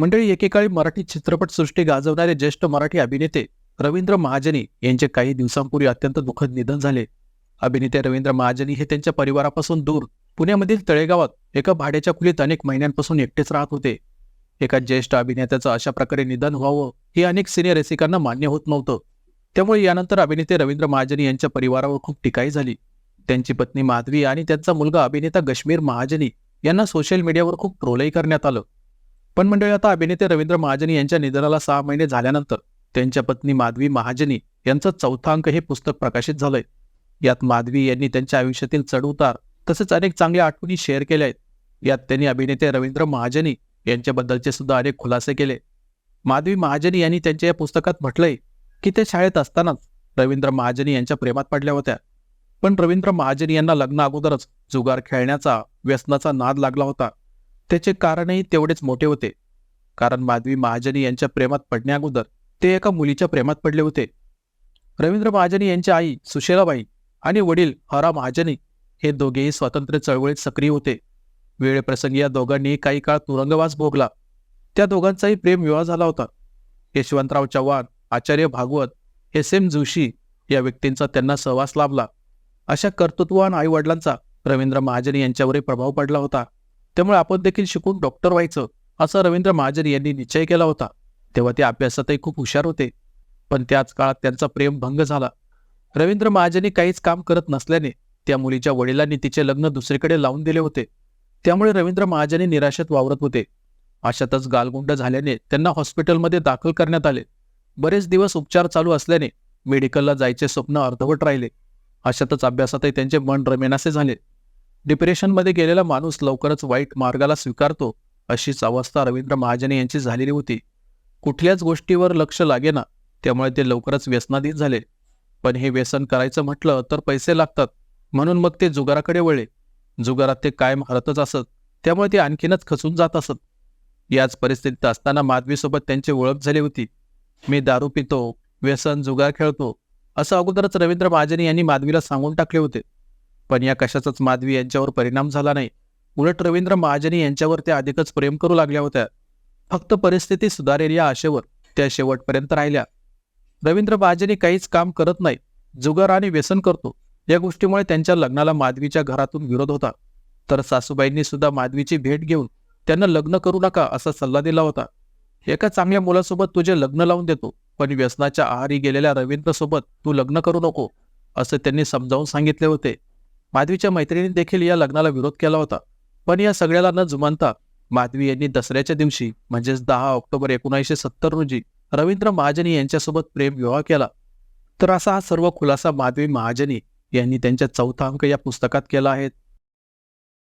मंडळी, एकेकाळी मराठी चित्रपटसृष्टी गाजवणारे ज्येष्ठ मराठी अभिनेते रवींद्र महाजनी यांचे काही दिवसांपूर्वी अत्यंत दुःखद निधन झाले. अभिनेते रवींद्र महाजनी हे त्यांच्या परिवारापासून दूर पुण्यामधील तळेगावात एका भाड्याच्या खोलीत अनेक महिन्यांपासून एकटेच राहत होते. एका ज्येष्ठ अभिनेत्याचं अशा प्रकारे निधन व्हावं हे अनेक सिने रसिकांना मान्य होत नव्हतं. त्यामुळे यानंतर अभिनेते रवींद्र महाजनी यांच्या परिवारावर खूप टीकाही झाली. त्यांची पत्नी माधवी आणि त्यांचा मुलगा अभिनेता गश्मीर महाजनी यांना सोशल मीडियावर खूप ट्रोलही करण्यात आलं. पण मंडळी, आता अभिनेते रवींद्र महाजनी यांच्या निधनाला 6 महिने झाल्यानंतर त्यांच्या पत्नी माधवी महाजनी यांचं चौथा अंक हे पुस्तक प्रकाशित झालंय. यात माधवी यांनी त्यांच्या आयुष्यातील चढउतार तसेच अनेक चांगल्या आठवणी शेअर केल्या आहेत. यात त्यांनी अभिनेते रवींद्र महाजनी यांच्याबद्दलचे सुद्धा अनेक खुलासे केले. माधवी महाजनी यांनी त्यांच्या या पुस्तकात म्हटलंय की ते शाळेत असतानाच रवींद्र महाजनी यांच्या प्रेमात पडल्या होत्या. पण रवींद्र महाजनी यांना लग्ना अगोदरच जुगार खेळण्याचा व्यसनाचा नाद लागला होता. त्याचे कारणही तेवढेच मोठे होते, कारण माधवी महाजनी यांच्या प्रेमात पडण्याअगोदर ते एका मुलीच्या प्रेमात पडले होते. रवींद्र महाजनी यांच्या आई सुशेलाबाई आणि वडील हरा महाजनी हे दोघेही स्वातंत्र्य चळवळीत सक्रिय होते. वेळप्रसंगी या दोघांनी काही काळ तुरुंगवास भोगला. त्या दोघांचाही प्रेम विवाह झाला होता. यशवंतराव चव्हाण, आचार्य भागवत, एस.एम. जोशी या व्यक्तींचा त्यांना सहवास लाभला. अशा कर्तृत्ववान आई वडिलांचा रवींद्र महाजनी यांच्यावरही प्रभाव पडला होता. त्यामुळे आपण देखील शिकून डॉक्टर व्हायचं असा रवींद्र महाजनी यांनी निश्चय केला होता. तेव्हा ते अभ्यासातही खूप हुशार होते. पण त्याच काळात त्यांचा प्रेम भंग झाला. रवींद्र महाजनी काहीच काम करत नसल्याने त्या मुलीच्या वडिलांनी तिचे लग्न दुसरीकडे लावून दिले होते. त्यामुळे रवींद्र महाजनी निराशेत वावरत होते. अशातच गालगुंड झाल्याने त्यांना हॉस्पिटलमध्ये दाखल करण्यात आले. बरेच दिवस उपचार चालू असल्याने मेडिकलला जायचे स्वप्न अर्धवट राहिले. अशातच अभ्यासातही त्यांचे मन रमेनासे झाले. डिप्रेशनमध्ये गेलेला माणूस लवकरच वाईट मार्गाला स्वीकारतो, अशीच अवस्था रवींद्र महाजनी यांची झालेली होती. कुठल्याच गोष्टीवर लक्ष लागेना, त्यामुळे ते लवकरच व्यसनाधीन झाले. पण हे व्यसन करायचं म्हटलं तर पैसे लागतात, म्हणून मग ते जुगाराकडे वळले. जुगारात ते कायम हरतच असत, त्यामुळे ते आणखीनच खचून जात असत. याच परिस्थितीत असताना माधवीसोबत त्यांची ओळख झाली होती. मी दारू पितो, व्यसन, जुगार खेळतो असं अगोदरच रवींद्र महाजनी यांनी माधवीला सांगून टाकले होते. पण या कशाचाच माधवी यांच्यावर परिणाम झाला नाही. उलट रवींद्र महाजनी यांच्यावर त्या अधिकच प्रेम करू लागल्या होत्या. फक्त परिस्थिती सुधारेल या आशेवर त्या शेवटपर्यंत राहिल्या. रवींद्र महाजनी काहीच काम करत नाही, जुगार आणि व्यसन करतो, या गोष्टीमुळे त्यांच्या लग्नाला माधवीच्या घरातून विरोध होता. तर सासूबाईंनी सुद्धा माधवीची भेट घेऊन त्यांना लग्न करू नका असा सल्ला दिला होता. एका चांगल्या मुलासोबत तुझे लग्न लावून देतो, पण व्यसनाच्या आहारी गेलेल्या रवींद्र सोबत तू लग्न करू नको असं त्यांनी समजावून सांगितले होते. माधवीच्या मैत्रिणी देखील या लग्नाला विरोध केला होता. पण या सगळ्याला न जुमानता माधवी यांनी दसऱ्याच्या दिवशी म्हणजेच 10 ऑक्टोबर 1970 रोजी रवींद्र महाजनी यांच्यासोबत प्रेम विवाह केला. तर असा हा सर्व खुलासा माधवी महाजनी यांनी त्यांच्या चौथा अंक या पुस्तकात केला आहे.